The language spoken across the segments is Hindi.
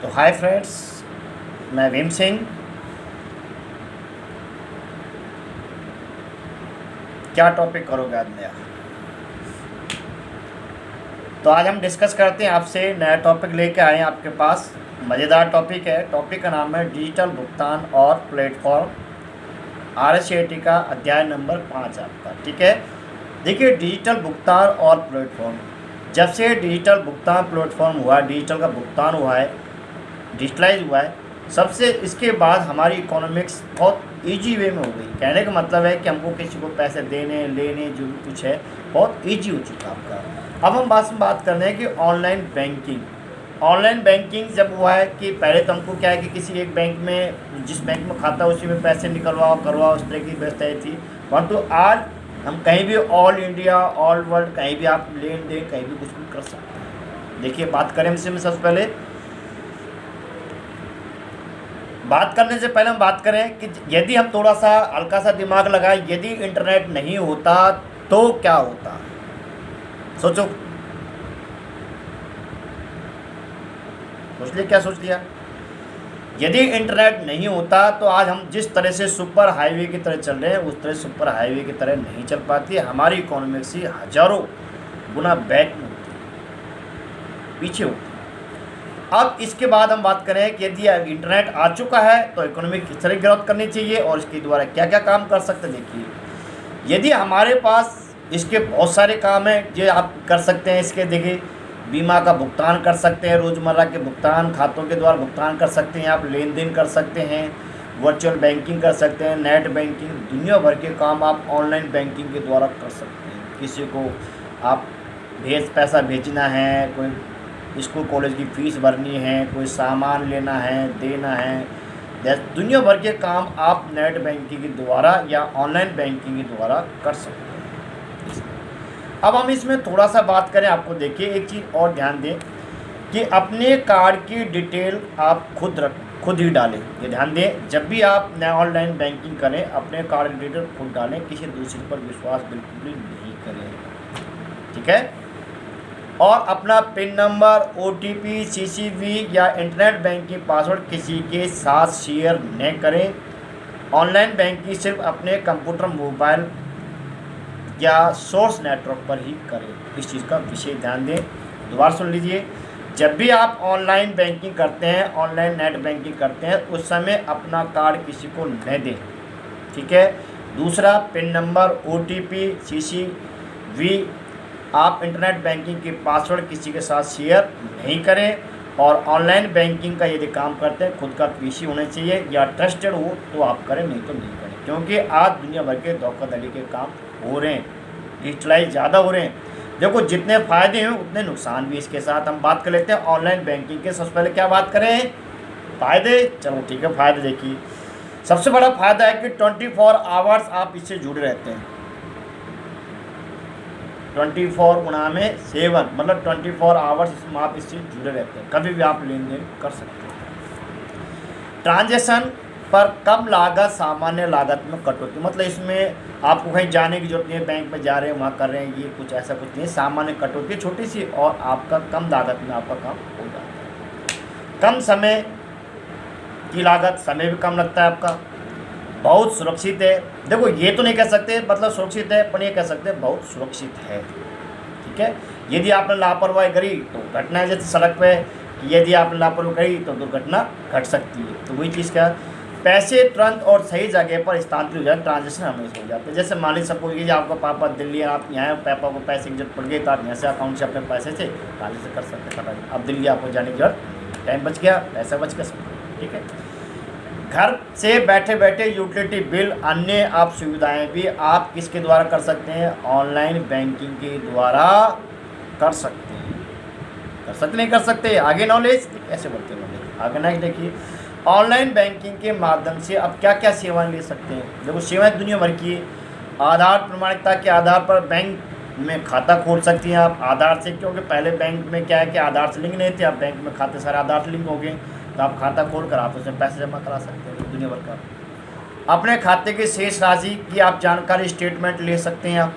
तो हाय फ्रेंड्स, मैं भीम सिंह। क्या टॉपिक करोगे आज नया? तो आज हम डिस्कस करते हैं, आपसे नया टॉपिक लेके आए हैं आपके पास। मज़ेदार टॉपिक है। टॉपिक का नाम है डिजिटल भुगतान और प्लेटफॉर्म, RSAT का अध्याय नंबर 5 आपका। ठीक है, देखिए डिजिटल भुगतान और प्लेटफॉर्म, जब से डिजिटल भुगतान प्लेटफॉर्म हुआ, डिजिटल का भुगतान हुआ है, डिजिटलाइज हुआ है, सबसे इसके बाद हमारी इकोनॉमिक्स बहुत इजी वे में हो गई। कहने का मतलब है कि हमको किसी को पैसे देने लेने जो भी कुछ है बहुत इजी हो चुका आपका। अब हम बात कर रहे हैं कि ऑनलाइन बैंकिंग। ऑनलाइन बैंकिंग जब हुआ है कि पहले तो हमको क्या है कि किसी एक बैंक में, जिस बैंक में खाता उसी में पैसे निकलवाओ करवाओ, उस तरह की व्यवस्था थी। परंतु आज हम कहीं भी ऑल इंडिया ऑल वर्ल्ड कहीं भी आप लेन देन कहीं भी कुछ भी कर सकते हैं। देखिए, बात करें इसमें सबसे पहले, बात करने से पहले हम बात करें कि यदि हम थोड़ा सा हल्का सा दिमाग लगाएं, यदि इंटरनेट नहीं होता तो क्या होता? सोचो, सोच लिया? क्या सोच लिया? यदि इंटरनेट नहीं होता तो आज हम जिस तरह से सुपर हाईवे की तरह चल रहे हैं उस तरह सुपर हाईवे की तरह नहीं चल पाती। हमारी इकोनॉमी से हजारों गुना बैक में होती है, पीछे होती है। अब इसके बाद हम बात करें कि यदि इंटरनेट आ चुका है तो इकोनॉमी किस तरह ग्रोथ करनी चाहिए और इसके द्वारा क्या क्या काम कर सकते हैं। देखिए, यदि हमारे पास इसके बहुत सारे काम हैं जो आप कर सकते हैं। इसके देखिए, बीमा का भुगतान कर सकते हैं, रोज़मर्रा के भुगतान खातों के द्वारा भुगतान कर सकते हैं, आप लेन देन कर सकते हैं, वर्चुअल बैंकिंग कर सकते हैं, नेट बैंकिंग, दुनिया भर के काम आप ऑनलाइन बैंकिंग के द्वारा कर सकते हैं। किसी को आप पैसा भेजना है, कोई स्कूल कॉलेज की फ़ीस भरनी है, कोई सामान लेना है देना है, दुनिया भर के काम आप नेट बैंकिंग के द्वारा या ऑनलाइन बैंकिंग के द्वारा कर सकते हैं। अब हम इसमें थोड़ा सा बात करें, आपको देखिए एक चीज़ और ध्यान दें कि अपने कार्ड की डिटेल आप खुद ही डालें। ये ध्यान दें, जब भी आप नया ऑनलाइन बैंकिंग करें अपने कार्ड की डिटेल खुद डालें, किसी दूसरे पर विश्वास बिल्कुल भी नहीं करें। ठीक है, और अपना पिन नंबर, OTP, CCV या इंटरनेट बैंकिंग पासवर्ड किसी के साथ शेयर न करें। ऑनलाइन बैंकिंग सिर्फ अपने कंप्यूटर, मोबाइल या सोर्स नेटवर्क पर ही करें। इस चीज़ का विशेष ध्यान दें। दोबारा सुन लीजिए, जब भी आप ऑनलाइन बैंकिंग करते हैं, ऑनलाइन नेट बैंकिंग करते हैं, उस समय अपना कार्ड किसी को न दें। ठीक है। दूसरा, पिन नंबर, OTP, CCV, आप इंटरनेट बैंकिंग के पासवर्ड किसी के साथ शेयर नहीं करें। और ऑनलाइन बैंकिंग का यदि काम करते हैं खुद का PC होना चाहिए या ट्रस्टेड हो तो आप करें, नहीं तो नहीं करें, क्योंकि आज दुनिया भर के धोखाधड़ी के काम हो रहे हैं, डिजिटलाइज ज़्यादा हो रहे हैं। देखो, जितने फ़ायदे हैं उतने नुकसान भी इसके साथ। हम बात कर लेते हैं ऑनलाइन बैंकिंग के। सबसे पहले क्या बात करें? फ़ायदे। चलो ठीक है, फ़ायदे देखिए, सबसे बड़ा फ़ायदा है कि 24 आवर्स आप इससे जुड़े रहते हैं। 24x7 मतलब 24 आवर्स इसमें आप इससे जुड़े रहते हैं, कभी भी आप लेन देन कर सकते हैं। ट्रांजैक्शन पर कम लागत, सामान्य लागत में कटौती, मतलब इसमें आपको कहीं जाने की जरूरत नहीं है, बैंक में जा रहे हैं वहाँ कर रहे हैं, ये कुछ ऐसा कुछ नहीं है। सामान्य कटौती छोटी सी और आपका कम लागत में आपका काम हो जाता है। कम समय की लागत, समय भी कम लगता है आपका। बहुत सुरक्षित है। देखो, ये तो नहीं कह सकते मतलब सुरक्षित है, पर ये कह सकते हैं बहुत सुरक्षित है। ठीक है, यदि आपने लापरवाही करी तो घटना है, जैसे सड़क पे यदि आपने लापरवाही करी तो दुर्घटना घट सकती है। तो वही चीज़ क्या, पैसे तुरंत और सही जगह पर स्थानांतरित हो जाए, ट्रांजेक्शन हमेशा हो जाते हैं। जैसे मान लीजिए सपोज कीजिए आपका पापा दिल्ली है, आप यहाँ पापा को पैसे की जरूरत पड़ गई तो आप यहाँ से अकाउंट से अपने पैसे से ट्रांजेक्शन कर सकते हैं। अब दिल्ली आपको जाने की जरूरत, टाइम बच गया, पैसा बच गया, सब। ठीक है, घर से बैठे बैठे यूटिलिटी बिल, अन्य आप सुविधाएं भी आप किसके द्वारा कर सकते हैं? ऑनलाइन बैंकिंग के द्वारा कर सकते हैं। कर सकते नहीं कर सकते? आगे नॉलेज कैसे बोलते हैं नॉलेज आगे ना। देखिए, ऑनलाइन बैंकिंग के माध्यम से अब क्या क्या सेवाएं ले सकते हैं। देखो, सेवाएं दुनिया भर की। आधार प्रमाणिकता के आधार पर बैंक में खाता खोल सकती हैं आप आधार से, क्योंकि पहले बैंक में क्या है कि आधार से लिंक नहीं थे, अब बैंक में खाते सारे आधार से लिंक हो गए, तो आप खाता खोल कर आप उसमें पैसे जमा करा सकते हैं दुनिया भर का। अपने खाते की शेष राशि की आप जानकारी, स्टेटमेंट ले सकते हैं। आप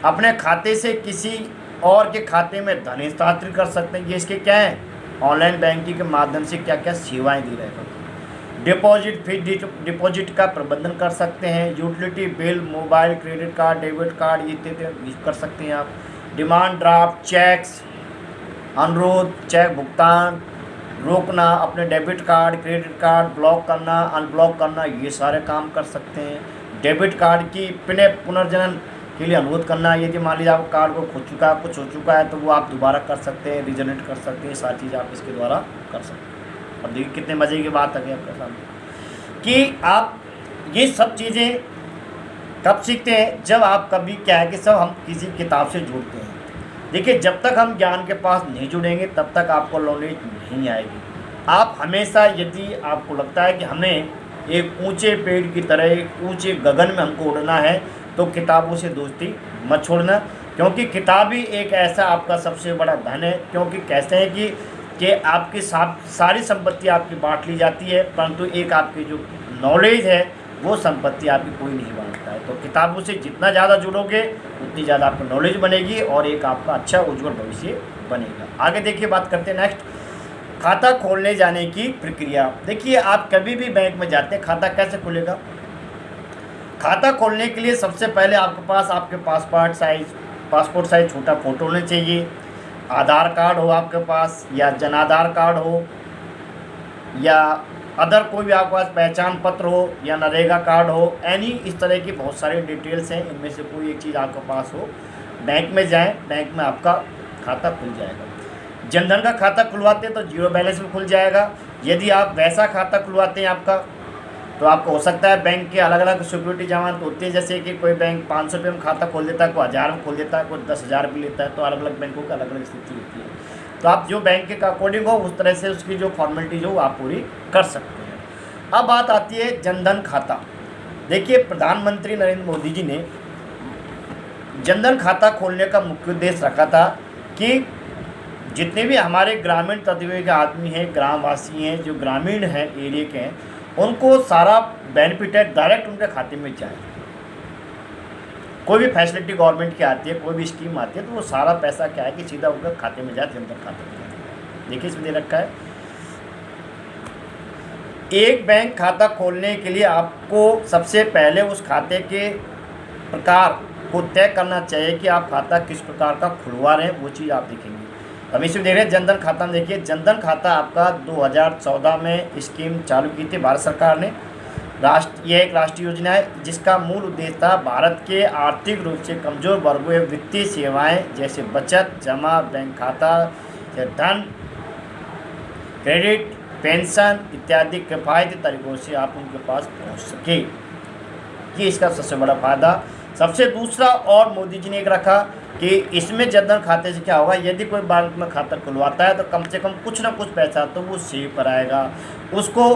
अपने खाते से किसी और के खाते में धन हस्तांतरित कर सकते हैं। ये इसके क्या है? ऑनलाइन बैंकिंग के माध्यम से क्या क्या सेवाएं दे रहे हैं। डिपॉजिट, फिक्स डिपॉजिट का प्रबंधन कर सकते हैं। Utility bill, mobile, credit card, debit card, ये यूज कर सकते हैं आप। डिमांड ड्राफ्ट, चेक्स, अनुरोध, चेक भुगतान रोकना, अपने debit card, credit card block करना, अनब्लॉक करना, ये सारे काम कर सकते हैं। डेबिट कार्ड की पुनर्जनन के लिए अनुरोध करना, यदि मान लीजिए आप कार्ड को खो चुका है, कुछ हो चुका है, तो वो आप दोबारा कर सकते हैं, रिजनरेट कर सकते हैं। सारी चीज़ आप इसके द्वारा कर सकते हैं। अब देखिए कितने मज़े की बात आ गई आपके सामने कि आप ये सब चीज़ें कब सीखते हैं, जब आप कभी क्या है कि सब हम किसी किताब से जुड़ते हैं। देखिए जब तक हम ज्ञान के पास नहीं जुड़ेंगे तब तक आपको नॉलेज नहीं आएगी। आप हमेशा, यदि आपको लगता है कि हमें एक ऊंचे पेड़ की तरह एक ऊंचे गगन में हमको उड़ना है, तो किताबों से दोस्ती मत छोड़ना, क्योंकि किताब ही एक ऐसा आपका सबसे बड़ा धन है। क्योंकि कहते हैं कि आपकी सारी संपत्ति आपकी बांट ली जाती है, परंतु एक आपकी जो नॉलेज है वो संपत्ति आपकी कोई नहीं बांटता है। तो किताबों से जितना ज़्यादा जुड़ोगे उतनी ज़्यादा आपको नॉलेज बनेगी और एक आपका अच्छा उज्ज्वल भविष्य बनेगा। आगे देखिए, बात करते हैं नेक्स्ट, खाता खोलने जाने की प्रक्रिया। देखिए आप कभी भी बैंक में जाते हैं, खाता कैसे खुलेगा। खाता खोलने के लिए सबसे पहले आपके पासपोर्ट साइज छोटा फ़ोटो होना चाहिए, आधार कार्ड हो आपके पास, या जन आधार कार्ड हो, या अदर कोई भी आपके पास पहचान पत्र हो, या नरेगा कार्ड हो, एनी इस तरह की बहुत सारी डिटेल्स हैं, इनमें से कोई एक चीज़ आपके पास हो। बैंक में जाएं, बैंक में आपका खाता खुल जाएगा। जनधन का खाता खुलवाते हैं तो जीरो बैलेंस में खुल जाएगा। यदि आप वैसा खाता खुलवाते हैं आपका, तो आपको हो सकता है बैंक के अलग अलग सिक्योरिटी जमानत होती है, जैसे कि कोई बैंक 500 रुपये में खाता खोल देता है, कोई 1000 में खोल देता है, कोई 10,000 भी लेता है। तो अलग अलग बैंकों की अलग अलग स्थिति होती है। तो आप जो बैंक के अकॉर्डिंग हो उस तरह से उसकी जो फॉर्मेलिटीज हो आप पूरी कर सकते हैं। अब बात आती है जनधन खाता। देखिए प्रधानमंत्री नरेंद्र मोदी जी ने जनधन खाता खोलने का मुख्य उद्देश्य रखा था कि जितने भी हमारे ग्रामीण तबके के आदमी हैं, ग्रामवासी हैं, जो ग्रामीण हैं एरिया के हैं, उनको सारा बेनिफिट है डायरेक्ट उनके खाते में जाए। कोई भी फैसिलिटी गवर्नमेंट की आती है, कोई भी स्कीम आती है, तो वो सारा पैसा क्या है कि सीधा उनके खाते में जाए, जनधन खाते में जाए। देखिए इसमें दे रखा है, एक बैंक खाता खोलने के लिए आपको सबसे पहले उस खाते के प्रकार को तय करना चाहिए कि आप खाता किस प्रकार का खुलवा रहे हैं, वो चीज़ आप देखेंगे। हम इसमें देख रहे हैं जनधन खाता में। देखिए जनधन खाता आपका 2014 में स्कीम चालू की थी भारत सरकार ने। यह एक राष्ट्रीय योजना है जिसका मूल उद्देश्य था भारत के आर्थिक रूप से कमज़ोर वर्गों में वित्तीय सेवाएं जैसे बचत, जमा, बैंक खाता, धन, क्रेडिट, पेंशन इत्यादि किफ़ायती तरीक़ों से आप उनके पास पहुंच सके। ये इसका सबसे बड़ा फायदा। सबसे दूसरा और मोदी जी ने एक रखा कि इसमें जनधन खाते से क्या होगा, यदि कोई बैंक में खाता खुलवाता है तो कम से कम कुछ ना कुछ पैसा तो वो सेव कराएगा उसको।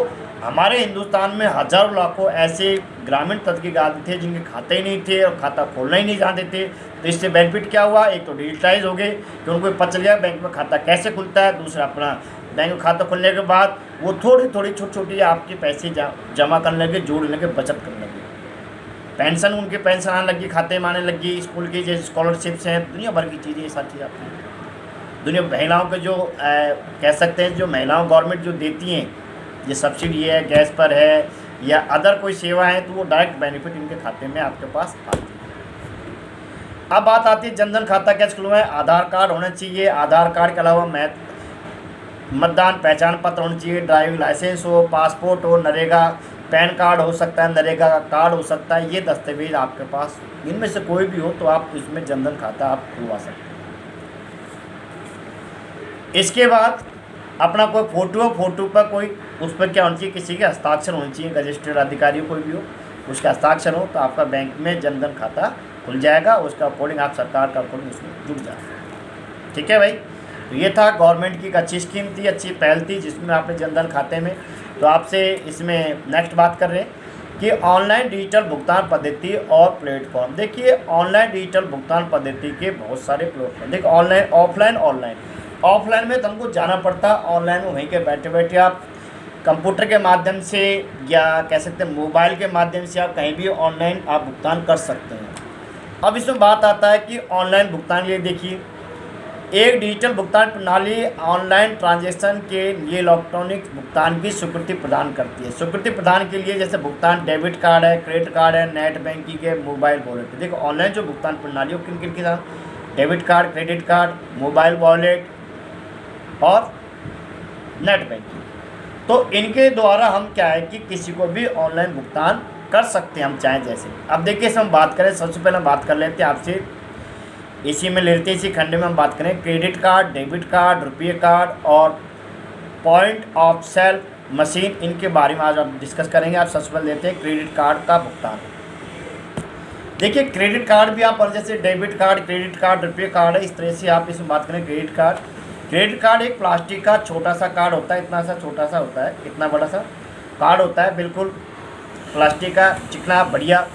हमारे हिंदुस्तान में हज़ारों लाखों ऐसे ग्रामीण तबके के आदमी थे जिनके खाते ही नहीं थे और खाता खोलना ही नहीं जानते थे। तो इससे बेनिफिट क्या हुआ, एक तो डिजिटाइज हो गए कि उनको पता चल गया बैंक में खाता कैसे खुलता है। दूसरा अपना बैंक में खाता खुलने के बाद वो थोड़ी थोड़ी छोटी छोटी आपके पैसे जमा करने लगे, जोड़ने लगे, बचत करने लगे। पेंशन, उनके पेंशन आने लगी, खाते में आने लगी, स्कूल की जैसे स्कॉलरशिप्स हैं, दुनिया भर की चीज़ें, ये सारी चीज़ आती हैं। दुनिया महिलाओं के जो कह सकते हैं, जो महिलाओं गवर्नमेंट जो देती हैं, ये सब्सिडी है, गैस पर है या अदर कोई सेवा है, तो वो डायरेक्ट बेनिफिट इनके खाते में आपके पास आती है। अब बात आती है जनधन खाता कैसे खुलवाएं। आधार कार्ड होना चाहिए, आधार कार्ड के अलावा मतदान पहचान पत्र होना चाहिए, ड्राइविंग लाइसेंस हो, पासपोर्ट हो, नरेगा पैन कार्ड हो सकता है, नरेगा का कार्ड हो सकता है। ये दस्तावेज आपके पास इनमें से कोई भी हो तो आप इसमें जनधन खाता आप खुलवा सकते हैं। इसके बाद अपना कोई फोटो पर कोई उस पर क्या होना चाहिए, किसी के हस्ताक्षर होने चाहिए, रजिस्टर्ड अधिकारी कोई भी हो उसका हस्ताक्षर हो, तो आपका बैंक में जनधन खाता खुल जाएगा। उसका अकॉर्डिंग आप सरकार का अकॉर्डिंग उसमें जुड़ जाए। ठीक है भाई, तो ये था गवर्नमेंट की एक अच्छी स्कीम थी, अच्छी पहल थी जिसमें आपने जनधन खाते में। तो आपसे इसमें नेक्स्ट बात कर रहे हैं कि ऑनलाइन डिजिटल भुगतान पद्धति और प्लेटफॉर्म। देखिए ऑनलाइन डिजिटल भुगतान पद्धति के बहुत सारे प्लेटफॉर्म। देखिए ऑनलाइन, ऑफलाइन। ऑफलाइन में तो हमको जाना पड़ता, ऑनलाइन में वहीं के बैठे बैठे आप कंप्यूटर के माध्यम से या कह सकते हैं मोबाइल के माध्यम से आप कहीं भी ऑनलाइन आप भुगतान कर सकते हैं। अब इसमें बात आता है कि ऑनलाइन भुगतान के लिए देखिए एक डिजिटल भुगतान प्रणाली ऑनलाइन ट्रांजैक्शन के लिए इलेक्ट्रॉनिक भुगतान की स्वीकृति प्रदान करती है। स्वीकृति प्रदान के लिए जैसे भुगतान डेबिट कार्ड है, क्रेडिट कार्ड है, नेट बैंकिंग है, मोबाइल वॉलेट। देखो ऑनलाइन जो भुगतान प्रणाली है किन किन के साथ, debit card, credit card, mobile wallet और नेट बैंकिंग। तो इनके द्वारा हम क्या है कि किसी को भी ऑनलाइन भुगतान कर सकते हैं हम चाहें जैसे। अब देखिए इसे हम बात करें, सबसे पहले हम बात कर लेते हैं आपसे, इसी में लेते हैं, इसी खंड में हम बात करें क्रेडिट कार्ड, डेबिट कार्ड, रुपये कार्ड और पॉइंट ऑफ सेल मशीन, इनके बारे में आज आप डिस्कस करेंगे। आप सबसे पहले लेते हैं क्रेडिट कार्ड का भुगतान। देखिए क्रेडिट कार्ड भी आप जैसे डेबिट कार्ड, क्रेडिट कार्ड, रुपये कार्ड है, इस तरह से आप इसमें बात करें क्रेडिट कार्ड। क्रेडिट कार्ड एक प्लास्टिक का छोटा सा कार्ड होता है, इतना सा छोटा सा होता है, इतना बड़ा सा कार्ड होता है, बिल्कुल प्लास्टिक का चिकना बढ़िया।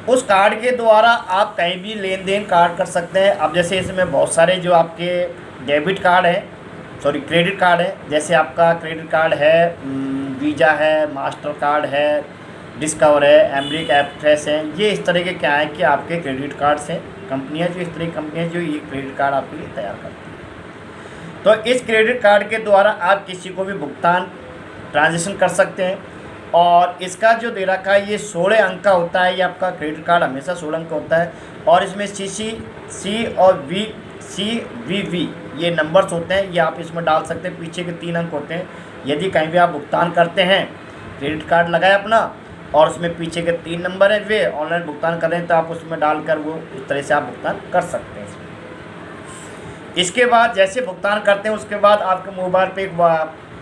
उस कार्ड के द्वारा आप कहीं भी लेन देन कार्ड कर सकते हैं। अब जैसे इसमें बहुत सारे जो आपके डेबिट कार्ड है, सॉरी क्रेडिट कार्ड है, जैसे आपका क्रेडिट कार्ड है वीज़ा है, मास्टर कार्ड है, डिस्कवर है, अमेरिक एक्सप्रेस है, ये इस तरह के क्या है कि आपके क्रेडिट कार्ड्स हैं। कंपनियां जो इस तरह की कंपनियां जो ये क्रेडिट कार्ड आपके लिए तैयार करती हैं। तो इस क्रेडिट कार्ड के द्वारा आप किसी को भी भुगतान ट्रांजेक्शन कर सकते हैं। और इसका जो दे रखा है ये 16 अंक का होता है। ये आपका क्रेडिट कार्ड हमेशा 16 अंक का होता है और इसमें सी और CVV ये नंबर्स होते हैं, ये आप इसमें डाल सकते हैं। पीछे के 3 अंक होते हैं। यदि कहीं भी आप भुगतान करते हैं, क्रेडिट कार्ड लगाए अपना और उसमें पीछे के 3 नंबर हैं, वे ऑनलाइन भुगतान कर रहे हैं तो आप उसमें डालकर वो इस तरह से आप भुगतान कर सकते हैं। इसके बाद जैसे भुगतान करते हैं उसके बाद आपके मोबाइल पे एक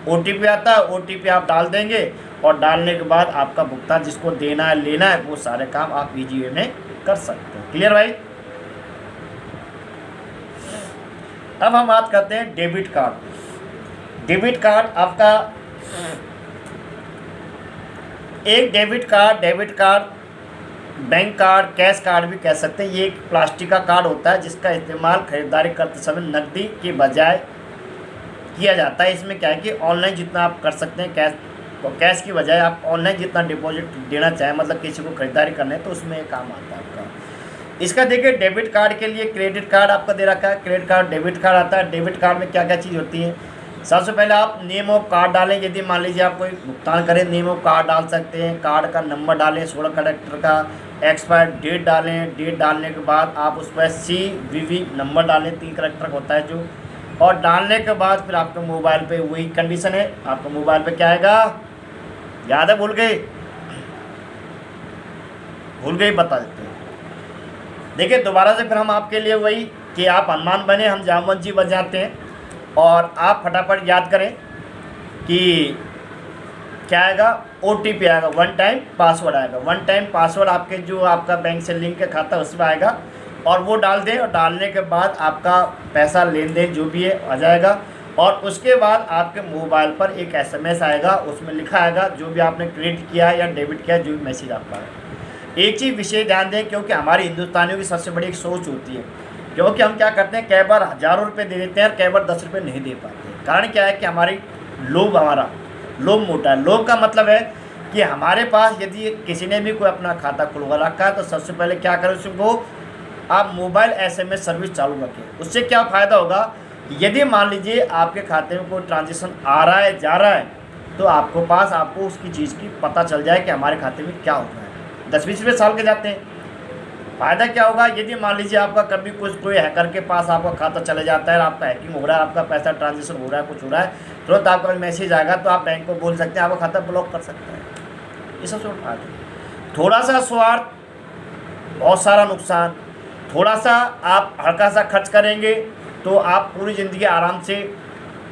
OTP आता है, OTP आप डाल देंगे और डालने के बाद आपका भुगतान जिसको देना है लेना है वो सारे काम आप इजी वे में कर सकते हैं। क्लियर भाई? अब हम बात करते हैं डेबिट कार्ड। डेबिट कार्ड आपका एक debit card, bank card, cash card भी कह सकते हैं। ये एक प्लास्टिक का कार्ड होता है जिसका इस्तेमाल खरीदारी करते समय नकदी के बजाय किया जाता है। इसमें क्या है कि ऑनलाइन जितना आप कर सकते हैं कैश की बजाय आप ऑनलाइन जितना डिपॉजिट देना चाहें, मतलब किसी को खरीदारी करना है तो उसमें काम आता है आपका। इसका देखिए डेबिट कार्ड के लिए क्रेडिट कार्ड आपका दे रखा है, क्रेडिट कार्ड, डेबिट कार्ड आता है। डेबिट कार्ड में क्या क्या चीज़ होती है, सबसे पहले आप नेम ऑफ कार्ड डालें। यदि मान लीजिए आप कोई भुगतान करें, नेम ऑफ कार्ड डाल सकते हैं, कार्ड का नंबर डालें, 16 कैरेक्टर का, एक्सपायर डेट डालें। डेट डालने के बाद आप उस पर CVV नंबर डालें, 3 कैरेक्टर होता है जो, और डालने के बाद फिर आपके मोबाइल पे वही कंडीशन है, आपके मोबाइल पे क्या आएगा, याद है? भूल गए बता देते हैं। देखिए दोबारा से फिर हम आपके लिए वही कि आप हनुमान बने हम जामवंत जी बन जाते हैं और आप फटाफट याद करें कि क्या आएगा, OTP आएगा, 1 टाइम पासवर्ड आएगा। 1 टाइम पासवर्ड आपके जो आपका बैंक से लिंक का खाता है उसमें आएगा और वो डाल दें और डालने के बाद आपका पैसा लेन देन जो भी है आ जाएगा। और उसके बाद आपके मोबाइल पर एक SMS आएगा, उसमें लिखा आएगा जो भी आपने क्रेडिट किया है या डेबिट किया है, जो भी मैसेज आपका है। एक चीज़ विशेष ध्यान दें, क्योंकि हमारे हिंदुस्तानियों की सबसे बड़ी एक सोच होती है, क्योंकि हम क्या करते हैं कई बार हज़ारों रुपये दे देते हैं और कई बार 10 रुपये नहीं दे पाते। कारण क्या है कि हमारा लोभ मोटा है। लोभ का मतलब है कि हमारे पास यदि किसी ने भी कोई अपना खाता खुलवा रखा है तो सबसे पहले क्या करें, उसको आप मोबाइल SMS सर्विस चालू रखें। उससे क्या फ़ायदा होगा, यदि मान लीजिए आपके खाते में कोई ट्रांजेक्शन आ रहा है जा रहा है तो आपको उसकी चीज़ की पता चल जाए कि हमारे खाते में क्या हो रहा है। 10-20 रुपये साल के जाते हैं। फ़ायदा क्या होगा, यदि मान लीजिए आपका कभी कोई हैकर के पास आपका खाता चले जाता है, आपका हैकिंग हो रहा है, आपका पैसा ट्रांजेक्शन हो रहा है, कुछ हो रहा है, तुरंत आपका मैसेज आएगा तो आप बैंक को बोल सकते हैं, आपका खाता ब्लॉक कर सकते हैं। ये सब फायदा। थोड़ा सा स्वार्थ, बहुत सारा नुकसान। थोड़ा सा आप हल्का सा खर्च करेंगे तो आप पूरी ज़िंदगी आराम से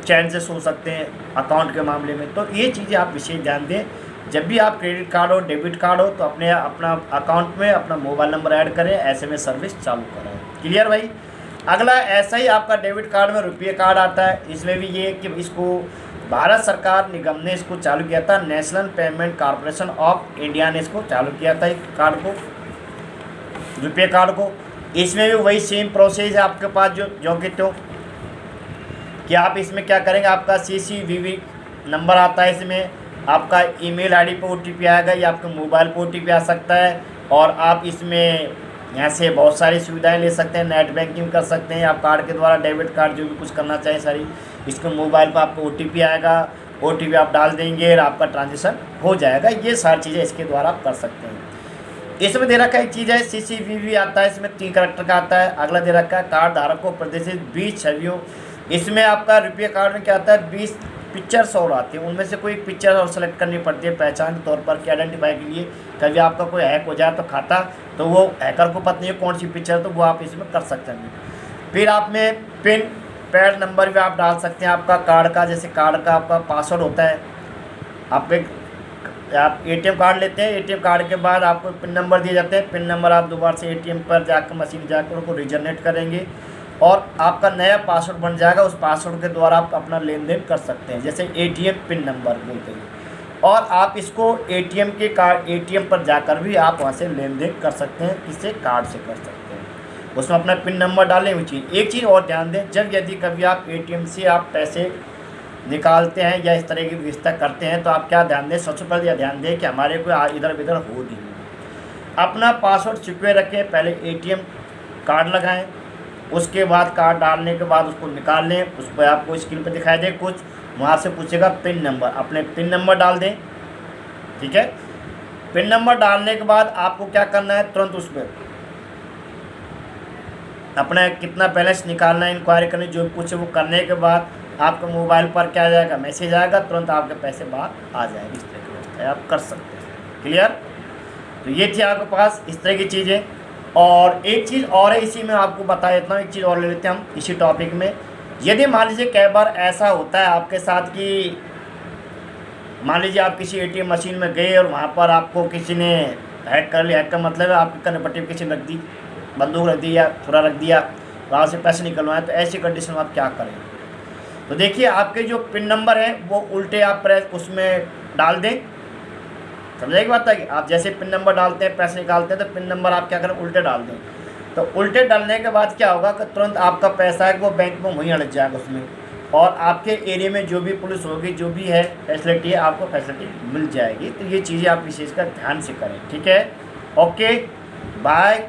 चैन से सो सकते हैं अकाउंट के मामले में। तो ये चीज़ें आप विशेष ध्यान दें, जब भी आप क्रेडिट कार्ड हो, डेबिट कार्ड हो तो अपना अकाउंट में अपना मोबाइल नंबर ऐड करें, SMS सर्विस चालू करें। क्लियर भाई? अगला ऐसा ही आपका डेबिट कार्ड में रुपये कार्ड आता है। इसमें भी ये कि इसको भारत सरकार निगम ने इसको चालू किया था, national payment corporation of India ने इसको चालू किया था कार्ड को, रुपये कार्ड को। इसमें भी वही सेम प्रोसेस है आपके पास जो कि तो कि आप इसमें क्या करेंगे, आपका CVV नंबर आता है, इसमें आपका ईमेल ID पे OTP आएगा या आपके मोबाइल पे OTP आ सकता है। और आप इसमें यहाँ से बहुत सारी सुविधाएं ले सकते हैं, नेट बैंकिंग कर सकते हैं, आप कार्ड के द्वारा डेबिट कार्ड जो भी कुछ करना चाहें सारी, इसको मोबाइल पर आपको OTP आएगा, OTP आप डाल देंगे और आपका ट्रांजेक्शन हो जाएगा। ये सारी चीज़ें इसके द्वारा आप कर सकते हैं। इसमें दे रखा एक चीज़ है CCTV आता है, इसमें 3 करैक्टर का आता है। अगला दे रखा है कार्ड धारक को प्रदर्शित 20 छवियों। इसमें आपका रुपये कार्ड में क्या आता है 20 पिक्चर्स और आती हैं, उनमें से कोई पिक्चर और सेलेक्ट करनी पड़ती है पहचान के तौर पर कि आइडेंटिफाई के लिए। कभी आपका कोई हैक हो जाए तो खाता, तो वो हैकर को पता नहीं है कौन सी पिक्चर, तो वो आप इसमें कर सकते हैं। फिर आप में पिन पैड नंबर भी आप डाल सकते हैं आपका कार्ड का, जैसे कार्ड का आपका पासवर्ड होता है। आप ATM कार्ड लेते हैं, ATM कार्ड के बाद आपको पिन नंबर दिए जाते हैं। पिन नंबर आप दोबारा से ATM पर जाकर मशीन जाकर उनको रिजनरेट करेंगे और आपका नया पासवर्ड बन जाएगा। उस पासवर्ड के द्वारा आप अपना लेन देन कर सकते हैं, जैसे ATM पिन नंबर बोलते हैं। और आप इसको ATM पर जाकर भी आप वहाँ से लेन देन कर सकते हैं, किससे, कार्ड से कर सकते हैं। उसमें अपना पिन नंबर डालें हुई चीज़। एक चीज़ और ध्यान दें, जब यदि कभी आप ATM से आप पैसे निकालते हैं या इस तरह की व्यवस्था करते हैं तो आप क्या ध्यान दें, सबसे पहले यह ध्यान दें कि हमारे को इधर उधर हो नहीं। अपना पासवर्ड सिक्योर रखें, पहले ATM कार्ड लगाएं, उसके बाद कार्ड डालने के बाद उसको निकाल लें। उस पर आपको स्क्रीन पर दिखाई दे कुछ, वहाँ से पूछेगा पिन नंबर, अपने पिन नंबर डाल दें। ठीक है, पिन नंबर डालने के बाद आपको क्या करना है, तुरंत उस पर अपना कितना बैलेंस निकालना है, इंक्वायरी करनी, जो कुछ वो करने के बाद आपके मोबाइल पर क्या आ जाएगा, मैसेज आएगा, तुरंत आपके पैसे बाहर आ जाएंगे। इस तरह की व्यवस्था आप कर सकते हैं। क्लियर? तो ये थी आपके पास इस तरह की चीज़ें। और एक चीज़ और है, इसी में आपको बता देता हूँ, एक चीज़ और ले लेते हैं हम इसी टॉपिक में। यदि मान लीजिए कई बार ऐसा होता है आपके साथ कि मान लीजिए आप किसी ATM मशीन में गए और वहाँ पर आपको किसी ने हैक कर लिया। हैक का मतलब है आपके कन्वर्टिव किसी ने रख दी, बंदूक रख दी या छुरा रख दिया, वहाँ से पैसे निकलवाएं, तो ऐसी कंडीशन में आप क्या करें। तो देखिए, आपके जो पिन नंबर है वो उल्टे आप प्रेस उसमें डाल दें। समझे की बात है कि आप जैसे पिन नंबर डालते हैं पैसे निकालते हैं, तो पिन नंबर आप क्या करें, उल्टे डाल दें। तो उल्टे डालने के बाद क्या होगा कि तुरंत आपका पैसा है वो बैंक में वहीं अटक जाएगा उसमें, और आपके एरिया में जो भी पुलिस होगी, जो भी है फैसिलिटी है, आपको फैसिलिटी मिल जाएगी। तो ये चीज़ें आप विशेषकर ध्यान से करें। ठीक है, ओके, बाय।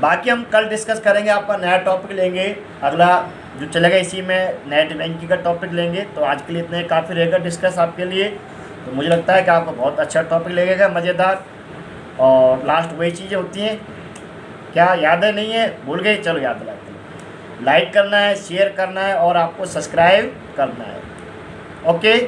बाकी हम कल डिस्कस करेंगे, आपका नया टॉपिक लेंगे, अगला जो चलेगा इसी में नेट बैंकिंग का टॉपिक लेंगे। तो आज के लिए इतने काफ़ी रहेगा डिस्कस आपके लिए। तो मुझे लगता है कि आपको बहुत अच्छा टॉपिक लगेगा, मज़ेदार। और लास्ट वही चीज़ें होती हैं, क्या याद है, नहीं है, भूल गए, चलो याद दिलाते हैं। लाइक करना है, शेयर करना है और आपको सब्सक्राइब करना है। ओके।